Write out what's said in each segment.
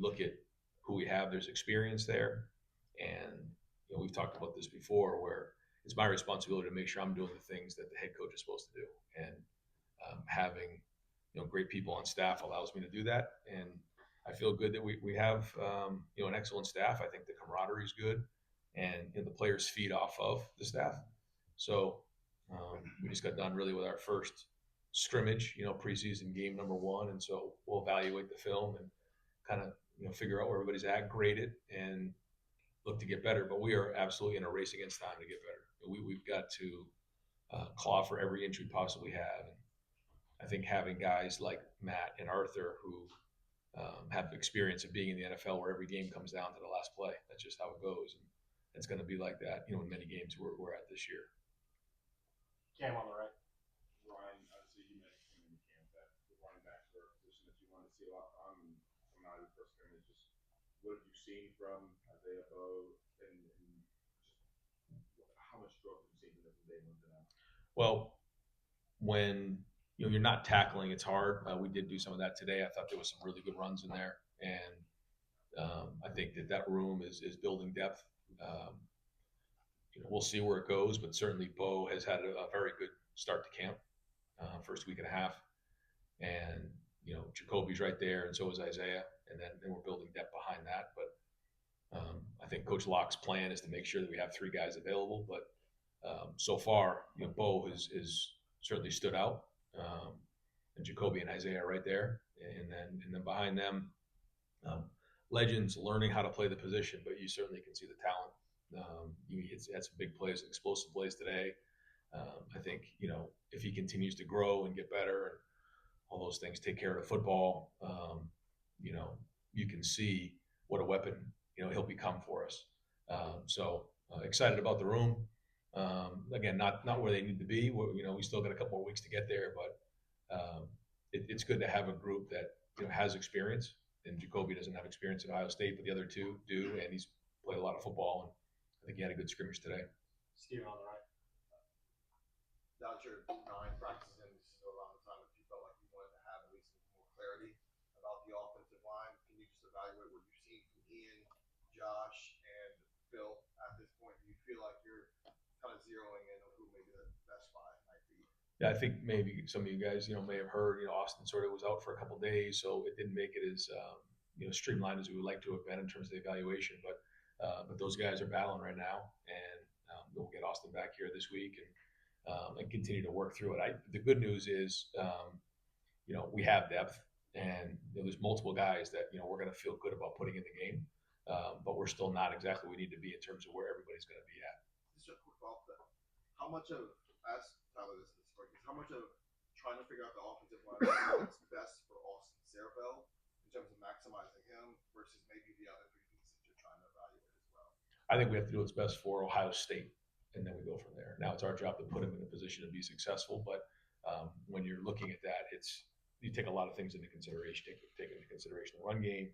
look at who we have, there's experience there, and we've talked about this before, where it's my responsibility to make sure I'm doing the things that the head coach is supposed to do, and having great people on staff allows me to do that, and I feel good that we have an excellent staff. I think the camaraderie is good, and the players feed off of the staff. So we just got done really with our first scrimmage, preseason game number one, and so we'll evaluate the film and kind of figure out where everybody's at, grade it, and look to get better. But we are absolutely in a race against time to get better. We've got to claw for every inch we possibly have. And I think having guys like Matt and Arthur who have experience of being in the NFL, where every game comes down to the last play. That's just how it goes, and it's going to be like that, in many games we're at this year. Cam on the right. Ryan, obviously you mentioned in camp that the running backs were a position that you want to see a lot from coming out of the first scrimmage. Just what have you seen from Isaiah Bowe, and just how much growth have you seen from day one to now? Well, when you're not tackling, it's hard. We did do some of that today. I thought there was some really good runs in there, and I think that room is building depth. We'll see where it goes, but certainly Bo has had a very good start to camp, first week and a half, and Jacoby's right there, and so is Isaiah, and then we're building depth behind that. But I think Coach Locke's plan is to make sure that we have three guys available. But so far, Bo has certainly stood out. And Jacoby and Isaiah are right there, and then behind them, legends learning how to play the position. But you certainly can see the talent. It's had some big plays, explosive plays today. I think if he continues to grow and get better and all those things, take care of the football, you can see what a weapon he'll become for us. So excited about the room. Again, not where they need to be. We still got a couple more weeks to get there, but it's good to have a group that has experience. And Jacoby doesn't have experience at Ohio State, but the other two do, and he's played a lot of football. And I think he had a good scrimmage today. Steven on the right. Now that you're 9 practices in, this is still around the time that you felt like you wanted to have at least more clarity about the offensive line. Can you just evaluate what you've seen from Ian, Josh, and Phil at this point? Do you feel like you're kind of zeroing in on who maybe the best 5 might be? Yeah, I think maybe some of you guys, may have heard, Austin sort of was out for a couple of days, so it didn't make it as, streamlined as we would like to have been in terms of the evaluation. But those guys are battling right now, and we'll get Austin back here this week and continue to work through it. The good news is, we have depth, and there's multiple guys that we're going to feel good about putting in the game, but we're still not exactly where we need to be in terms of where everybody's going to be at. Just a quick follow-up. How much of, ask Tyler this spring, how much of trying to figure out the offensive line what's best for Austin Sarabell in terms of maximizing him versus maybe the other 3 pieces you're trying to evaluate as well? I think we have to do what's best for Ohio State, and then we go from there. Now it's our job to put him in a position to be successful, but when you're looking at that, you take a lot of things into consideration. Take into consideration the run game,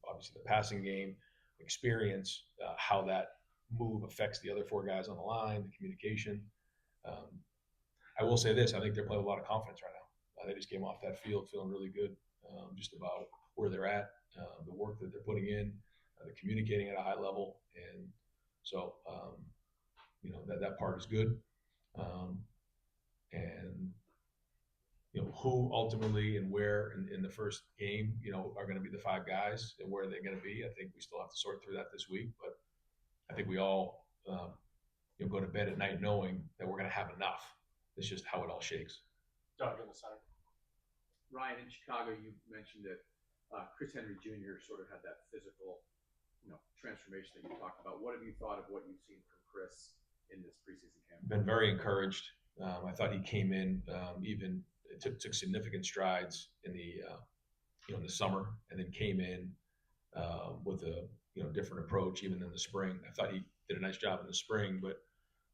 obviously the passing game, experience, how that move affects the other 4 guys on the line, the communication. I will say this: I think they're playing with a lot of confidence right now. They just came off that field feeling really good, just about where they're at, the work that they're putting in, they're communicating at a high level, and so that part is good. And who ultimately and where in the first game are going to be the 5 guys and where they're going to be. I think we still have to sort through that this week, but I think we all go to bed at night knowing that we're going to have enough. It's just how it all shakes. Doug in the center. Ryan, in Chicago, you mentioned that Chris Henry Jr. sort of had that physical, transformation that you talked about. What have you thought of what you've seen from Chris in this preseason camp? Been very encouraged. I thought he came in even took significant strides in the in the summer, and then came in with a different approach even in the spring. I thought he did a nice job in the spring, but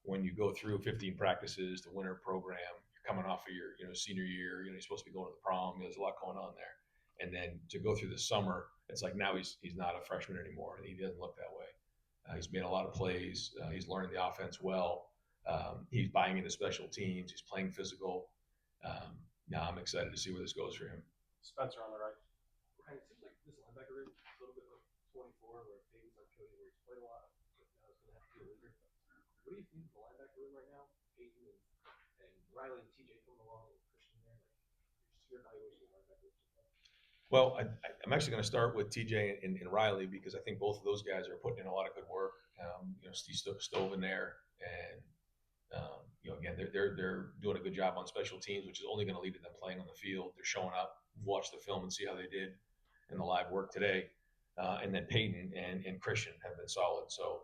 when you go through 15 practices, the winter program, you're coming off of your senior year, you're supposed to be going to the prom. There's a lot going on there, and then to go through the summer, it's like now he's not a freshman anymore, and he doesn't look that way. He's made a lot of plays. He's learning the offense well. He's buying into special teams. He's playing physical. Now I'm excited to see where this goes for him. Spencer on the right. It seems like this linebacker Peyton and Riley and TJ coming along and Christian there? Like, just your evaluation of linebackers. Well, I'm actually going to start with TJ and Riley because I think both of those guys are putting in a lot of good work. Steve Stove in there, and again, they're doing a good job on special teams, which is only going to lead to them playing on the field. They're showing up, watch the film, and see how they did in the live work today. And then Peyton and Christian have been solid. So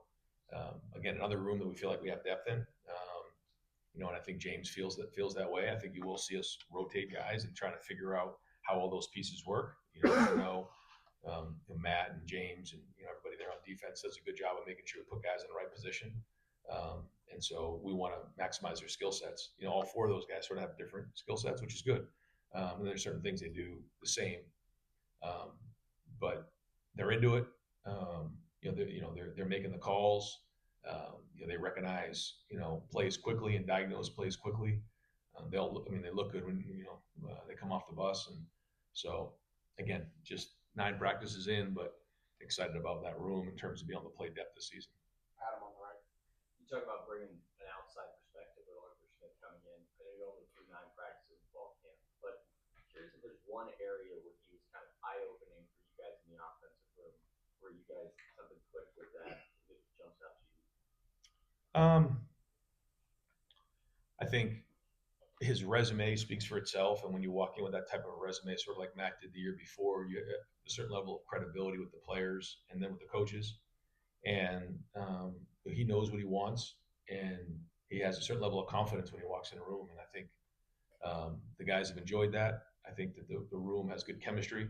again, another room that we feel like we have depth in. And I think James feels that way. I think you will see us rotate guys and trying to figure out how all those pieces work. Matt and James and everybody there on defense does a good job of making sure we put guys in the right position. And so we want to maximize their skill sets. All four of those guys sort of have different skill sets, which is good. And there's certain things they do the same, but they're into it. They're making the calls. They recognize plays quickly and diagnose plays quickly. They look good when they come off the bus, and so again, just 9 practices in, but excited about that room in terms of being able to play depth this season. Adam on the right. You talk about bringing an outside perspective with Arthur Smith coming in. I know you're only through 9 practices in fall camp, but I'm curious if there's one area where he was kind of eye-opening for you guys in the offensive room, where you guys something clicked with that just jumps out to you. I think his resume speaks for itself, and when you walk in with that type of a resume, sort of like Matt did the year before, you have a certain level of credibility with the players and then with the coaches, and he knows what he wants, and he has a certain level of confidence when he walks in a room, and I think the guys have enjoyed that. I think that the room has good chemistry.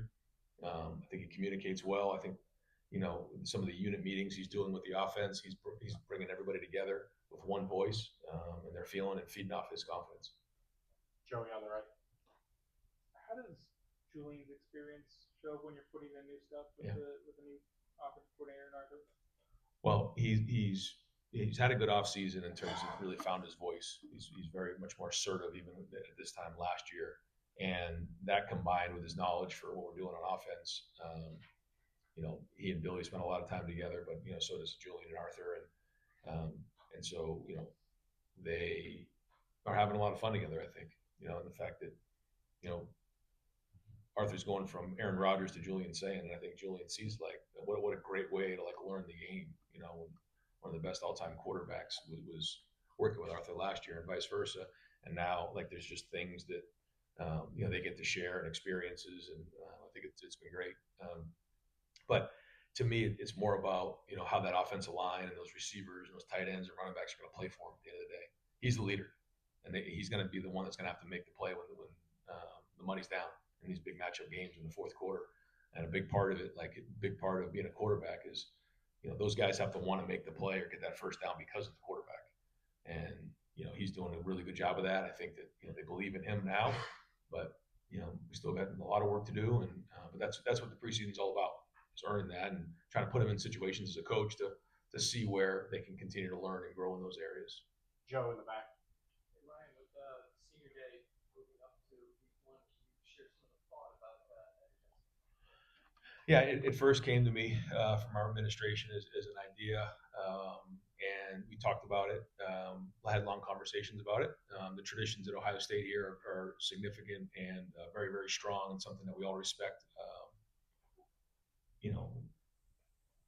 I think he communicates well. I think some of the unit meetings he's doing with the offense, he's bringing everybody together with one voice, and they're feeling and feeding off his confidence. Joey on the right. How does Julian's experience show when you're putting in new stuff with the new offensive coordinator and Arthur? Well, he's had a good offseason in terms of really found his voice. He's very much more assertive even at this time last year, and that combined with his knowledge for what we're doing on offense. He and Billy spent a lot of time together, but so does Julian and Arthur, and so they are having a lot of fun together. I think and the fact that Arthur's going from Aaron Rodgers to Julian Sayin, and I think Julian sees what a great way to learn the game. When one of the best all-time quarterbacks was working with Arthur last year, and vice versa, and now there's just things that they get to share and experiences, and I think it's been great. But to me, it's more about how that offensive line and those receivers and those tight ends and running backs are going to play for him at the end of the day. He's the leader, and he's going to be the one that's going to have to make the play when the money's down in these big matchup games in the fourth quarter. And a big part of it, being a quarterback, is those guys have to want to make the play or get that first down because of the quarterback. And he's doing a really good job of that. I think that they believe in him now, but we still got a lot of work to do. And but that's what the preseason is all about. Is earning that and trying to put them in situations as a coach to see where they can continue to learn and grow in those areas. Joe in the back. Hey, Ryan, with senior day moving up to week 1, can you share some of the thought about that? Yeah, it first came to me from our administration as an idea, and we talked about it. Had long conversations about it. The traditions at Ohio State here are significant and very, very strong, and something that we all respect.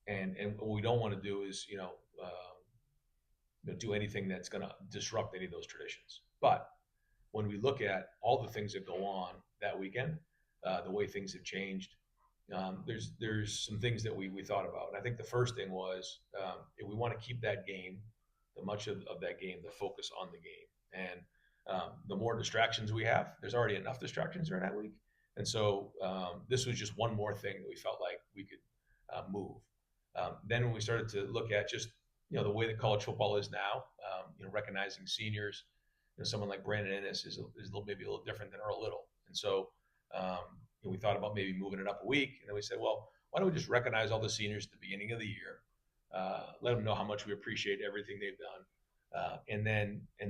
And what we don't want to do is do anything that's going to disrupt any of those traditions. But when we look at all the things that go on that weekend, the way things have changed, there's some things that we thought about. And I think the first thing was if we want to keep that game, much of that game, the focus on the game. And the more distractions we have, there's already enough distractions during that week. And so this was just one more thing that we felt like we could move. Then when we started to look at just the way that college football is now, recognizing seniors, someone like Brandon Ennis is maybe a little different than Earl Little, and so we thought about maybe moving it up a week, and then we said, well, why don't we just recognize all the seniors at the beginning of the year, let them know how much we appreciate everything they've done, and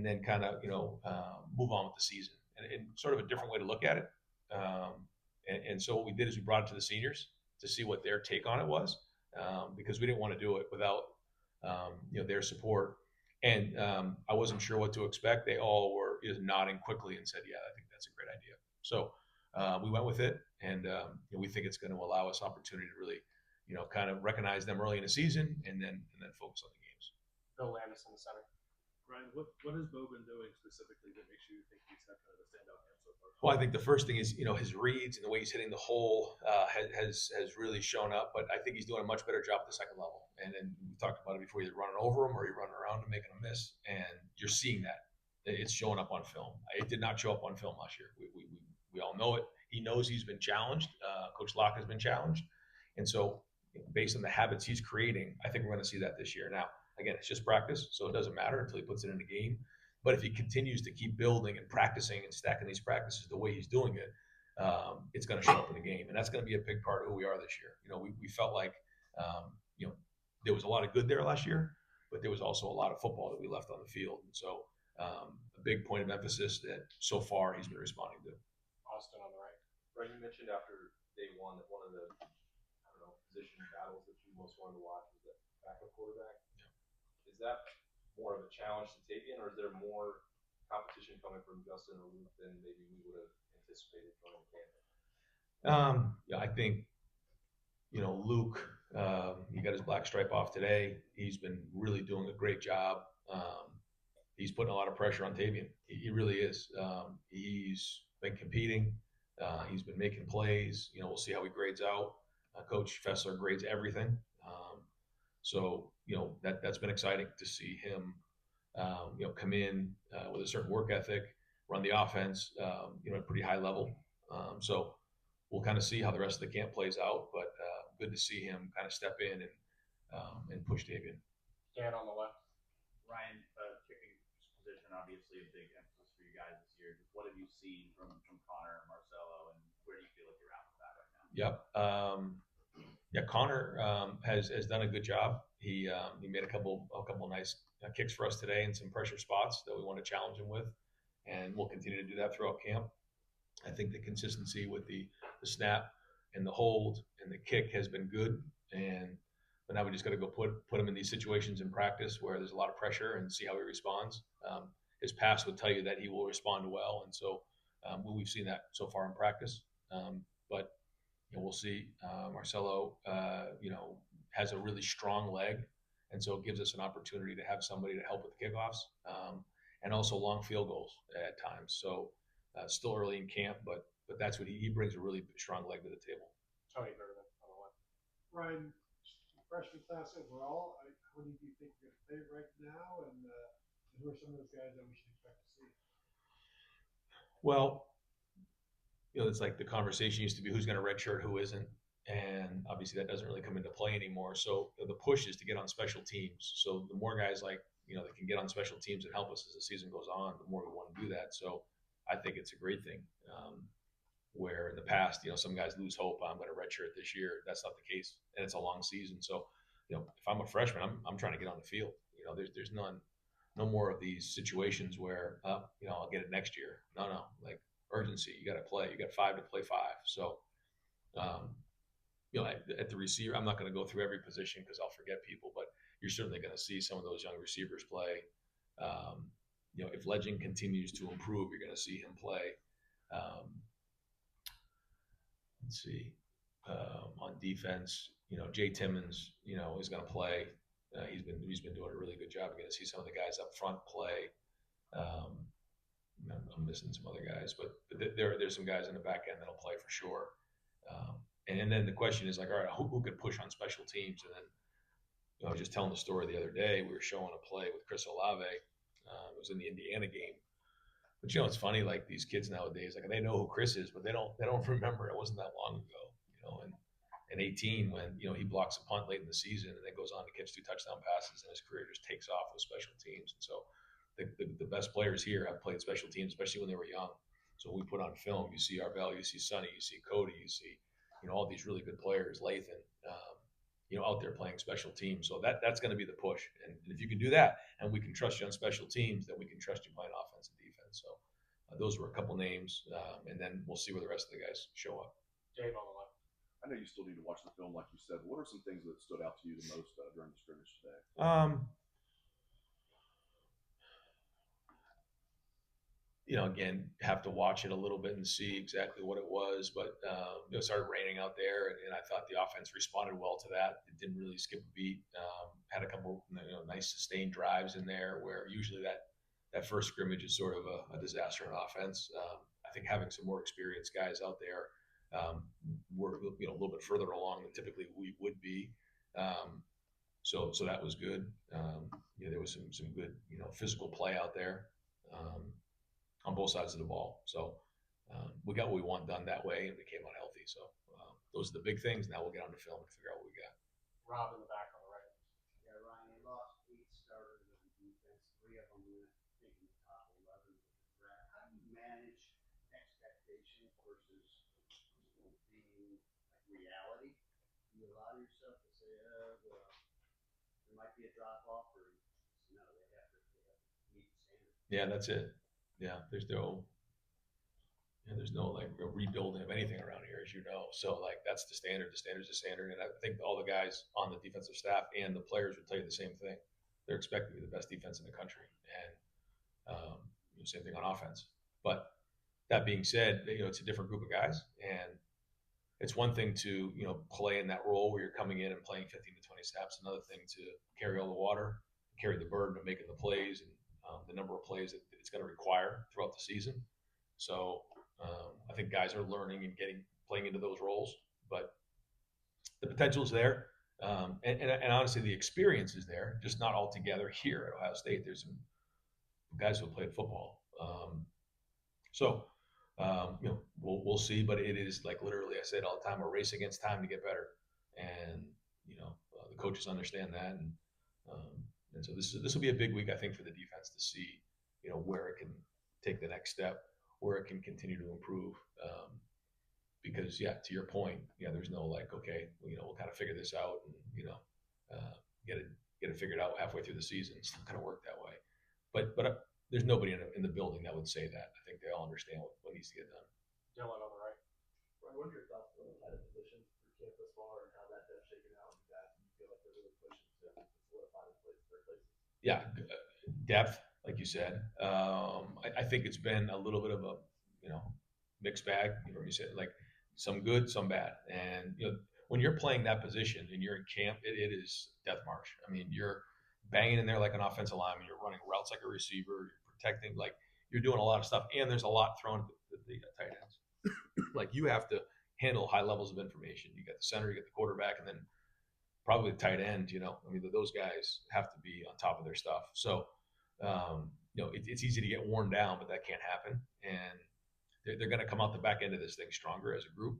then kind of move on with the season, and sort of a different way to look at it. And so what we did is we brought it to the seniors to see what their take on it was, because we didn't want to do it without their support. And I wasn't sure what to expect. They all were just nodding quickly and said, "Yeah, I think that's a great idea." So we went with it, and we think it's going to allow us opportunity to really, kind of recognize them early in the season, and then focus on the games. Bill Landis in the center. Ryan, what has Bo been doing specifically that makes you think he's had kind of a standout game so far? Well, I think the first thing is, his reads and the way he's hitting the hole has really shown up. But I think he's doing a much better job at the second level. And then we talked about it before. You're running over him or you're running around and making a miss, and you're seeing that. It's showing up on film. It did not show up on film last year. We all know it. He knows he's been challenged. Coach Locke has been challenged, and so based on the habits he's creating, I think we're going to see that this year. Now, again, it's just practice, so it doesn't matter until he puts it in the game. But if he continues to keep building and practicing and stacking these practices the way he's doing it, it's going to show up in the game, and that's going to be a big part of who we are this year. We felt like there was a lot of good there last year, but there was also a lot of football that we left on the field, and so a big point of emphasis that so far he's been responding to. Austin on the right. Right, you mentioned after day one that one of the position battles that you most wanted to watch was that backup quarterback. Yeah. Is that more of a challenge to Tavian, or is there more competition coming from Justin or Luke than maybe we would have anticipated going to camp? I think Luke, he got his black stripe off today. He's been really doing a great job. He's putting a lot of pressure on Tavian. He really is. He's been competing. He's been making plays. We'll see how he grades out. Coach Fessler grades everything. So that's been exciting to see him, come in with a certain work ethic, run the offense, at a pretty high level. So we'll kind of see how the rest of the camp plays out, but good to see him kind of step in and push Davian. Dan on the left. Ryan, kicking position, obviously a big emphasis for you guys this year. Just what have you seen from Connor and Marcelo, and where do you feel like you're at with that right now? Yep. Connor has done a good job. He made a couple nice kicks for us today in some pressure spots that we want to challenge him with, and we'll continue to do that throughout camp. I think the consistency with the snap and the hold and the kick has been good, but now we just got to go put him in these situations in practice where there's a lot of pressure and see how he responds. His pass would tell you that he will respond well, and so we've seen that so far in practice. But we'll see. Marcelo, has a really strong leg, and so it gives us an opportunity to have somebody to help with the kickoffs, and also long field goals at times. So still early in camp, but that's what he brings a really strong leg to the table. Tony Berman on the left. Ryan, freshman class overall, how many do you think you're going to play right now, and who are some of those guys that we should expect to see? Well, it's like the conversation used to be who's going to redshirt, who isn't. And obviously that doesn't really come into play anymore. So the push is to get on special teams. So the more guys that can get on special teams and help us as the season goes on, the more we want to do that. So I think it's a great thing. Where in the past, some guys lose hope. I'm going to redshirt this year. That's not the case, and it's a long season. So, if I'm a freshman, I'm trying to get on the field. There's no more of these situations where I'll get it next year. No, like urgency. You got to play. You got 5 to play 5. So, at the receiver, I'm not going to go through every position because I'll forget people, but you're certainly going to see some of those young receivers play. If Legend continues to improve, you're going to see him play. Let's see. On defense, Jay Timmons, is going to play. He's been doing a really good job. You're going to see some of the guys up front play. I'm missing some other guys, but there's some guys in the back end that'll play for sure. And then the question is like, all right, who could push on special teams? And then I was just telling the story the other day. We were showing a play with Chris Olave. It was in the Indiana game. But it's funny, like these kids nowadays, like they know who Chris is, but they don't remember. It wasn't that long ago, and in 18 when he blocks a punt late in the season and then goes on to catch 2 touchdown passes and his career just takes off with special teams. And so the best players here have played special teams, especially when they were young. So when we put on film, you see Arvell, you see Sonny, you see Cody, you see all these really good players, Lathan, out there playing special teams. So that's going to be the push. And if you can do that, and we can trust you on special teams, then we can trust you playing offense and defense. So those were a couple names, and then we'll see where the rest of the guys show up. Dave on the left. I know you still need to watch the film, like you said. What are some things that stood out to you the most during the scrimmage today? again, have to watch it a little bit and see exactly what it was. But it started raining out there, and I thought the offense responded well to that. It didn't really skip a beat. Had a couple nice sustained drives in there where usually that first scrimmage is sort of a disaster on offense. I think having some more experienced guys out there, we're a little bit further along than typically we would be. So that was good. There was some good physical play out there. On both sides of the ball. So we got what we want done that way, and we came out healthy. So those are the big things. Now we'll get on the film and figure out what we got. Rob in the back on the right. Yeah, Ryan, they lost 8 starters on defense. 3 of them were taking the top 11 with the draft. How do you manage expectations versus being like reality? Do you allow yourself to say, well, there might be a drop off, or no, they have to meet the standard? Yeah, that's it. Yeah, there's no like rebuilding of anything around here, as you know. So like that's the standard. The standard's the standard, and I think all the guys on the defensive staff and the players would tell you the same thing. They're expected to be the best defense in the country, and same thing on offense. But that being said, it's a different group of guys, and it's one thing to play in that role where you're coming in and playing 15 to 20 snaps. Another thing to carry all the water, carry the burden of making the plays, and the number of plays that it's going to require throughout the season. So I think guys are learning and playing into those roles, but the potential is there. And honestly, the experience is there, just not all together here at Ohio State. There's some guys who have played football. We'll see, but it is like literally, I say it all the time, a race against time to get better. And, the coaches understand that. And so this will be a big week, I think, for the defense to see, where it can take the next step, where it can continue to improve. Because to your point, there's no like, okay, we'll kind of figure this out and get it figured out halfway through the season. It's not going to work that way. But there's nobody in the building that would say that. I think they all understand what needs to get done. Dylan on the right. Ryan, what are your thoughts on the tight end position for camp thus far and how that has shaken out? You guys, you feel like they're really pushing to solidify their places? Yeah, depth, like you said. I think it's been a little bit of a mixed bag. You said like some good, some bad, and when you're playing that position and you're in camp, it is death march. I mean, you're banging in there like an offensive lineman. You're running routes like a receiver. You're protecting, like you're doing a lot of stuff, and there's a lot thrown at the tight ends. Like you have to handle high levels of information. You got the center, you got the quarterback, and then probably the tight end. Those guys have to be on top of their stuff. So, it's easy to get worn down, but that can't happen. And they're going to come out the back end of this thing stronger as a group.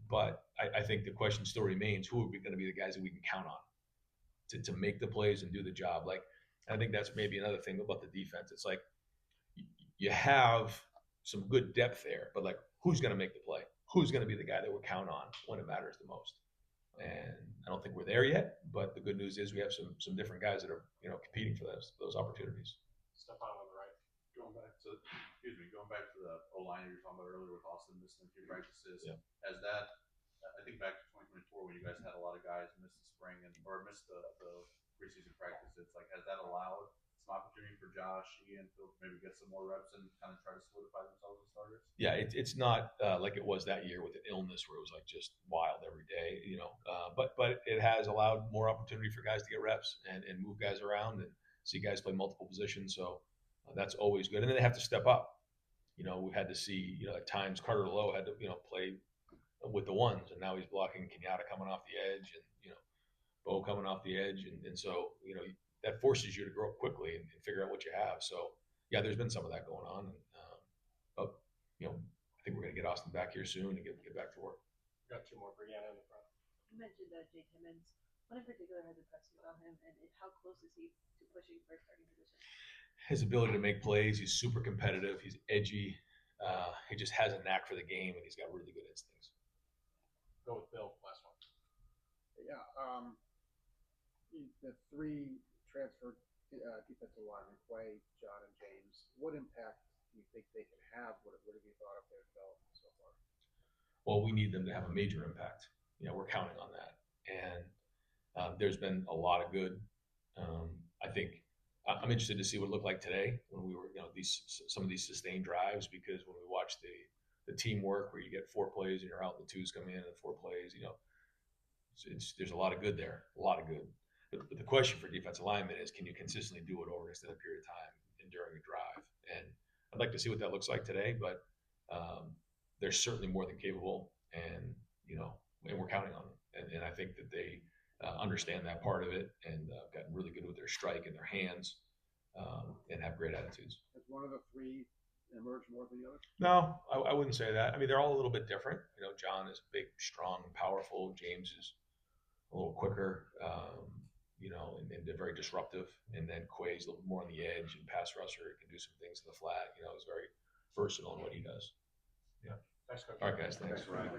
But I think the question still remains: who are we going to be the guys that we can count on to make the plays and do the job? Like, I think that's maybe another thing about the defense. It's like you have some good depth there, but like, who's going to make the play? Who's going to be the guy that we count on when it matters the most? And I don't think we're there yet, but the good news is we have some different guys that are competing for those opportunities. Stefan on the right. Going back to the O-line you were talking about earlier with Austin missing a few practices. Yeah. Has that, I think back to 2024 when you guys had a lot of guys miss the spring or miss the preseason practices, like has that allowed some opportunity for Josh, Ian to maybe get some more reps and kind of try to solidify themselves as starters? Yeah, it's not like it was that year with an illness where it was like just wild every day, but it has allowed more opportunity for guys to get reps and move guys around and see guys play multiple positions. So that's always good. And then they have to step up. We've had to see, at times Carter Lowe had to, play with the ones, and now he's blocking Kenyatta coming off the edge and, Bo coming off the edge. And so, that forces you to grow up quickly and figure out what you have. So, yeah, there's been some of that going on. But, I think we're going to get Austin back here soon and get back to work. We've got 2 more. Brianna in the front. You mentioned Jake Timmons. What in particular has impressed you about him, and how close is he to pushing for a starting position? His ability to make plays. He's super competitive. He's edgy. He just has a knack for the game, and he's got really good instincts. Go with Bill. Last one. Yeah. The 3 transferred defensive linemen, Quay, John, and James. What impact do you think they can have? What have you thought of their development so far? Well, we need them to have a major impact. We're counting on that. And there's been a lot of good. I think I'm interested to see what it looked like today when we were, some of these sustained drives, because when we watch the teamwork where you get 4 plays and you're out and the 2s come in and 4 plays, there's a lot of good there, a lot of good. But the question for defensive linemen is, can you consistently do it over an extended period of time and during a drive? And I'd like to see what that looks like today, but they're certainly more than capable, and we're counting on them. And I think that they understand that part of it, and gotten really good with their strike and their hands, and have great attitudes. Has one of the three emerged more than the other? No, I wouldn't say that. I mean, they're all a little bit different. John is big, strong, powerful. James is a little quicker, and they're very disruptive. And then Quay's a little more on the edge and pass rusher, can do some things in the flat. He's very versatile in what he does. Thanks, Coach. All right, guys. Thanks. Thanks, Ryan.